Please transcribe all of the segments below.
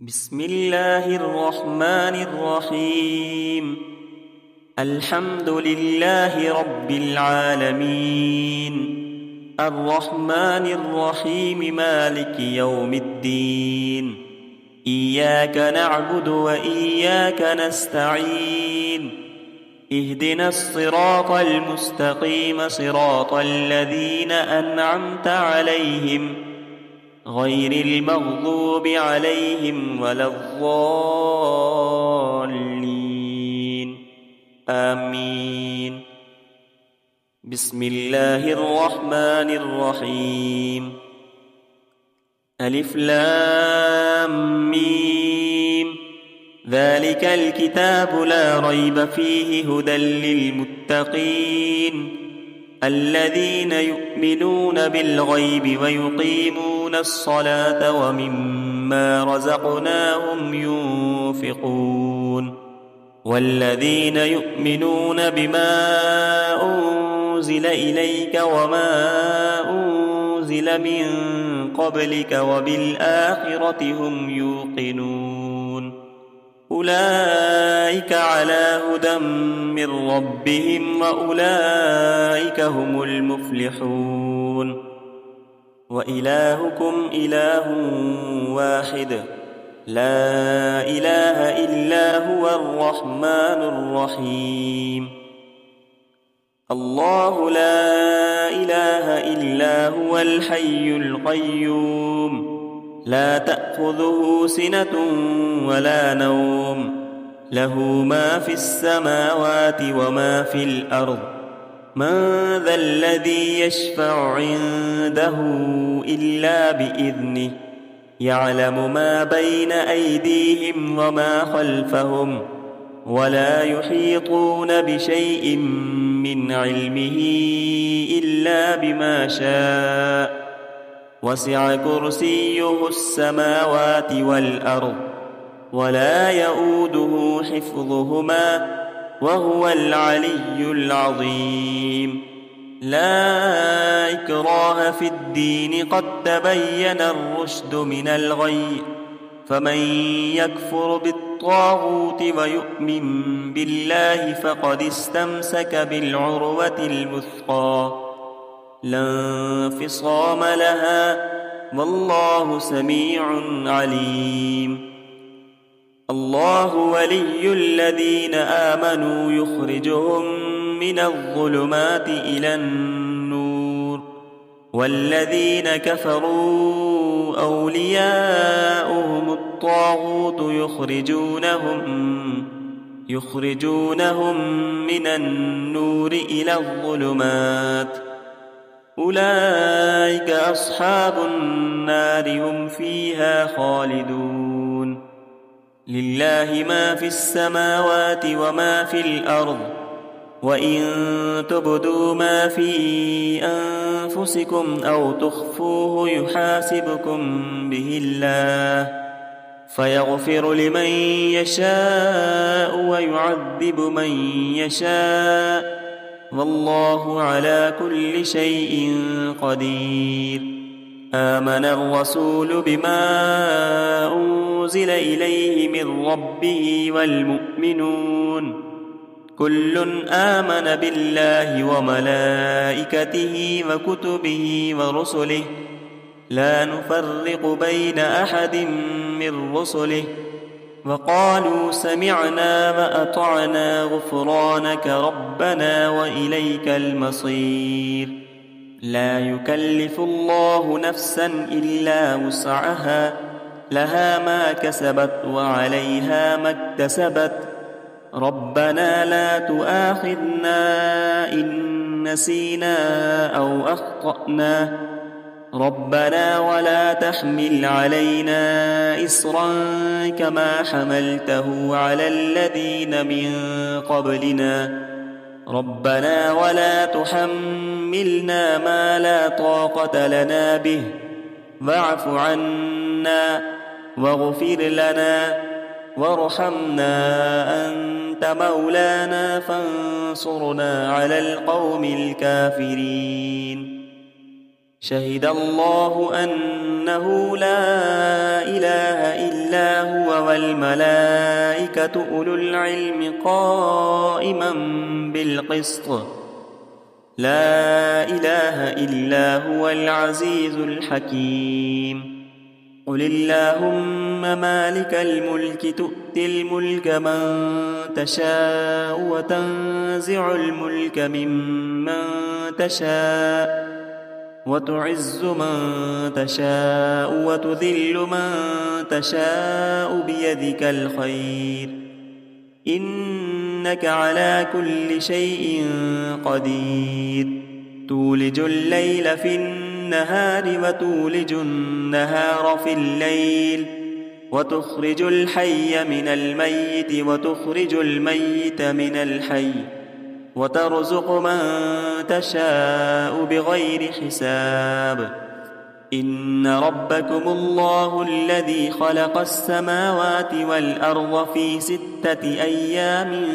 بسم الله الرحمن الرحيم. الحمد لله رب العالمين، الرحمن الرحيم، مالك يوم الدين. إياك نعبد وإياك نستعين. اهدنا الصراط المستقيم، صراط الذين أنعمت عليهم غير المغضوب عليهم ولا الضالين، آمين. بسم الله الرحمن الرحيم. ألف لام ميم. ذلك الكتاب لا ريب فيه، هدى للمتقين الذين يؤمنون بالغيب ويقيمون الصلاة ومما رزقناهم ينفقون. والذين يؤمنون بما أنزل إليك وما أنزل من قبلك وبالآخرة هم يوقنون. أولئك على هدى من ربهم وأولئك هم المفلحون. وإلهكم إله واحد، لا إله إلا هو الرحمن الرحيم. الله لا إله إلا هو الحي القيوم، لا تأخذه سنة ولا نوم، له ما في السماوات وما في الأرض. من ذا الذي يشفع عنده إلا بإذنه، يعلم ما بين أيديهم وما خلفهم، ولا يحيطون بشيء من علمه إلا بما شاء. وسع كرسيه السماوات والأرض، ولا يؤوده حفظهما، وهو العلي العظيم. لا إكراه في الدين، قد تبين الرشد من الغي. فمن يكفر بالطاغوت ويؤمن بالله فقد استمسك بالعروة الوثقى، لا انفصام لها، والله سميع عليم. الله ولي الذين آمنوا، يخرجهم من الظلمات إلى النور. والذين كفروا أولياؤهم الطاغوت، يخرجونهم من النور إلى الظلمات. أولئك أصحاب النار، هم فيها خالدون. لله ما في السماوات وما في الأرض، وإن تبدوا ما في أنفسكم أو تخفوه يحاسبكم به الله، فيغفر لمن يشاء ويعذب من يشاء، والله على كل شيء قدير. آمن الرسول بما أنزل إليه من ربه والمؤمنون، كل آمن بالله وملائكته وكتبه ورسله، لا نفرق بين أحد من رسله، وقالوا سمعنا وأطعنا غفرانك ربنا وإليك المصير. لا يكلف الله نفسا إلا وسعها، لها ما كسبت وعليها ما اكتسبت. ربنا لا تؤاخذنا إن نسينا أو أخطأنا، ربنا ولا تحمل علينا إصرا كما حملته على الذين من قبلنا، ربنا ولا تحملنا ما لا طاقة لنا به، واعف عنا واغفر لنا وارحمنا، أنت مولانا فانصرنا على القوم الكافرين. شهد الله أن أنه لا إله إلا هو والملائكة أولو العلم قائما بالقسط لا إله إلا هو العزيز الحكيم قل اللهم مالك الملك تؤتي الملك من تشاء وتنزع الملك ممن تشاء وتعز من تشاء وتذل من تشاء بيدك الخير إنك على كل شيء قدير تولج الليل في النهار وتولج النهار في الليل وتخرج الحي من الميت وتخرج الميت من الحي وترزق من تشاء بغير حساب إن ربكم الله الذي خلق السماوات والأرض في 6 أيام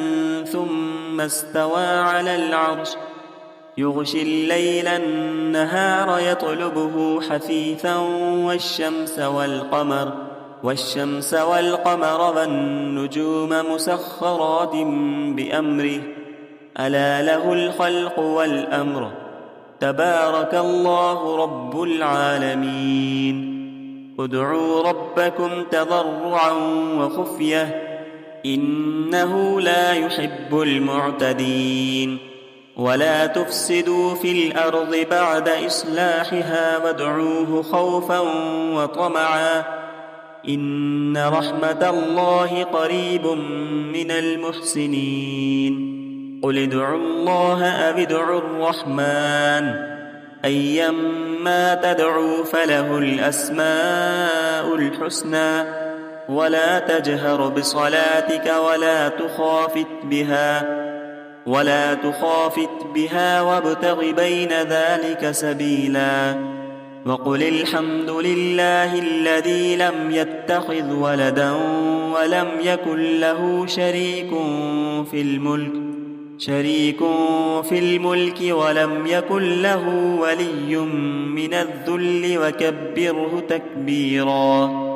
ثم استوى على العرش يغشي الليل النهار يطلبه حثيثا والشمس والقمر والنجوم مسخرات بأمره ألا له الخلق والأمر تبارك الله رب العالمين ادعوا ربكم تضرعا وخفية إنه لا يحب المعتدين ولا تفسدوا في الأرض بعد إصلاحها وادعوه خوفا وطمعا إن رحمة الله قريب من المحسنين قل ادعوا الله أو ادعوا الرحمن أيما تدعوا فله الأسماء الحسنى ولا تجهر بصلاتك ولا تخافت بها وابتغ بين ذلك سبيلا وقل الحمد لله الذي لم يتخذ ولدا ولم يكن له شريك في الملك ولم يكن له ولي من الذل وكبره تكبيرا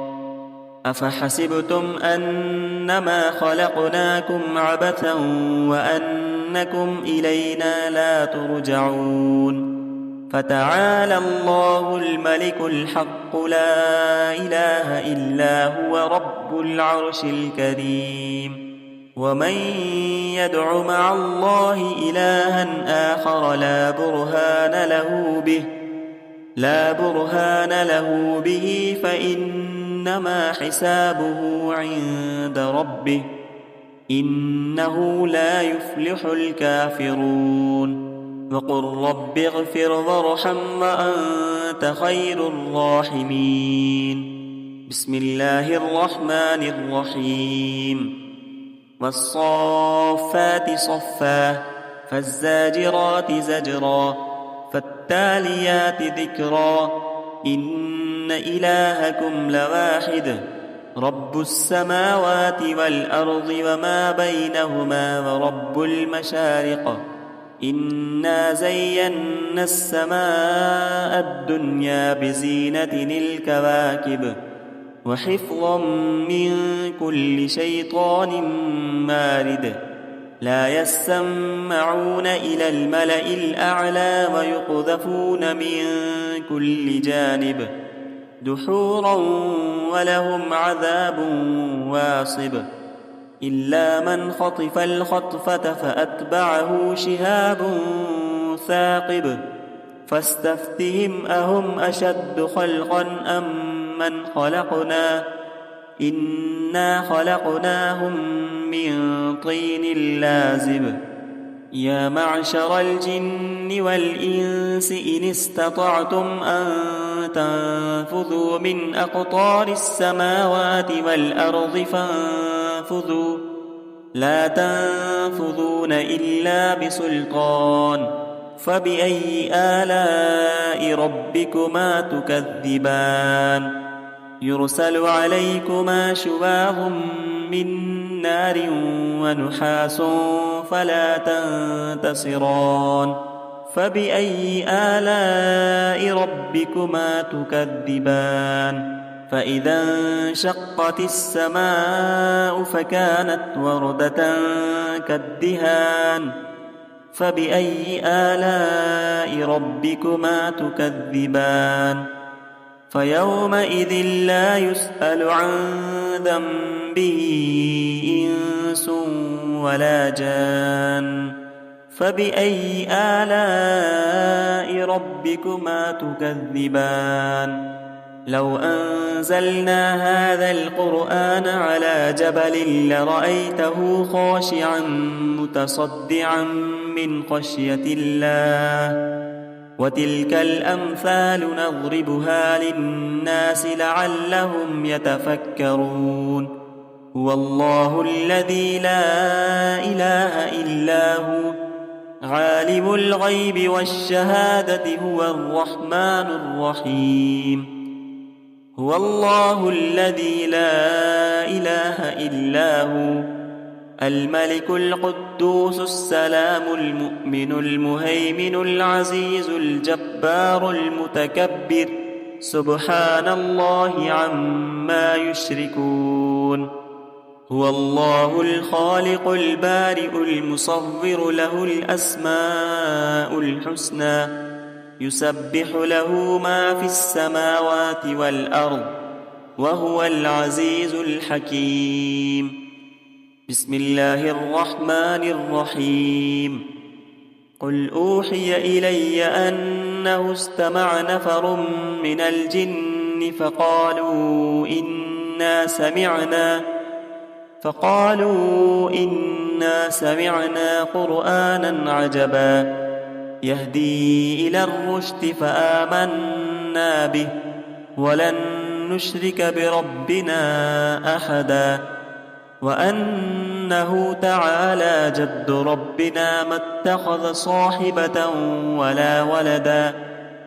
أفحسبتم أنما خلقناكم عبثا وأنكم إلينا لا ترجعون فتعالى الله الملك الحق لا إله إلا هو رب العرش الكريم ومن يدع مع الله إلها آخر لا برهان له به فإنما حسابه عند ربه إنه لا يفلح الكافرون وقل رب اغفر وارحم وأنت خير الراحمين بسم الله الرحمن الرحيم والصافات صفا فالزاجرات زجرا فالتاليات ذكرا إن إلهكم لواحد رب السماوات والأرض وما بينهما ورب المشارق إنا زينا السماء الدنيا بزينة الكواكب وحفظا من كل شيطان مارد لا يسمعون إلى الملأ الأعلى ويقذفون من كل جانب دحورا ولهم عذاب واصب إلا من خطف الخطفة فأتبعه شهاب ثاقب فاستفتهم أهم أشد خلقا أم من خلقنا إنا خلقناهم من طين لازب يا معشر الجن والإنس إن استطعتم أن تنفذوا من أقطار السماوات والأرض فانفذوا لا تنفذون إلا بسلطان فبأي آلاء ربكما تكذبان يرسل عليكما شواظ من نار ونحاس فلا تنتصران فبأي آلاء ربكما تكذبان فإذا انشقت السماء فكانت وردة كالدهان فبأي آلاء ربكما تكذبان فيومئذ لا يسأل عن ذنبه إنس ولا جان فبأي آلاء ربكما تكذبان لو أنزلنا هذا القرآن على جبل لرأيته خاشعا متصدعا من خشية الله وتلك الأمثال نضربها للناس لعلهم يتفكرون هو الله الذي لا إله إلا هو عالم الغيب والشهادة هو الرحمن الرحيم هو الله الذي لا إله إلا هو الملك القدوس السلام المؤمن المهيمن العزيز الجبار المتكبر سبحان الله عما يشركون هو الله الخالق البارئ المصور له الأسماء الحسنى يسبح له ما في السماوات والأرض وهو العزيز الحكيم بسم الله الرحمن الرحيم قل أوحي إلي أنه استمع نفر من الجن فقالوا إنا سمعنا قرآنا عجبا يهدي إلى الرشد فآمنا به ولن نشرك بربنا أحدا وأنه تعالى جد ربنا ما اتخذ صاحبة ولا ولدا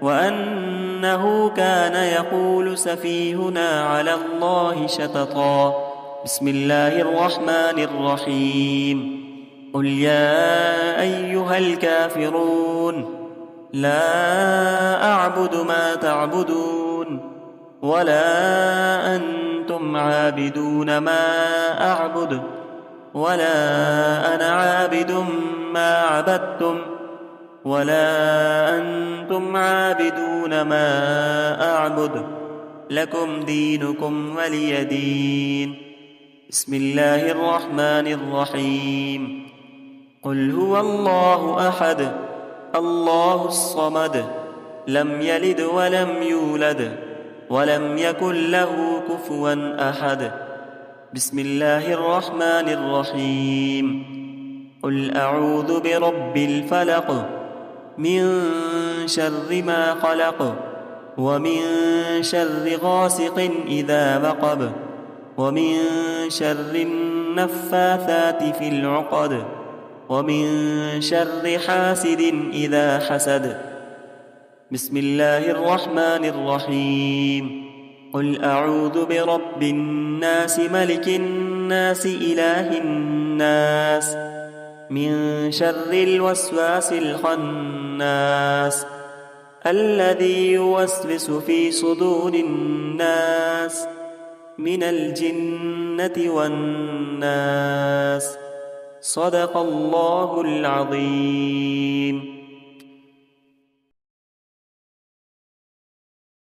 وأنه كان يقول سفيهنا على الله شططا بسم الله الرحمن الرحيم قل يا أيها الكافرون لا أعبد ما تعبدون ولا أنتم عابدون ما أعبد ولا أنا عابد ما عبدتم ولا أنتم عابدون ما أعبد لكم دينكم ولي دين بسم الله الرحمن الرحيم قل هو الله أحد الله الصمد لم يلد ولم يولد ولم يكن له كفوا أحد بسم الله الرحمن الرحيم قل أعوذ برب الفلق من شر ما خلق ومن شر غاسق إذا وقب ومن شر النفاثات في العقد ومن شر حاسد إذا حسد بسم الله الرحمن الرحيم قل أعوذ برب الناس ملك الناس إله الناس من شر الوسواس الخناس الذي يوسوس في صدور الناس من الجنة والناس صدق الله العظيم.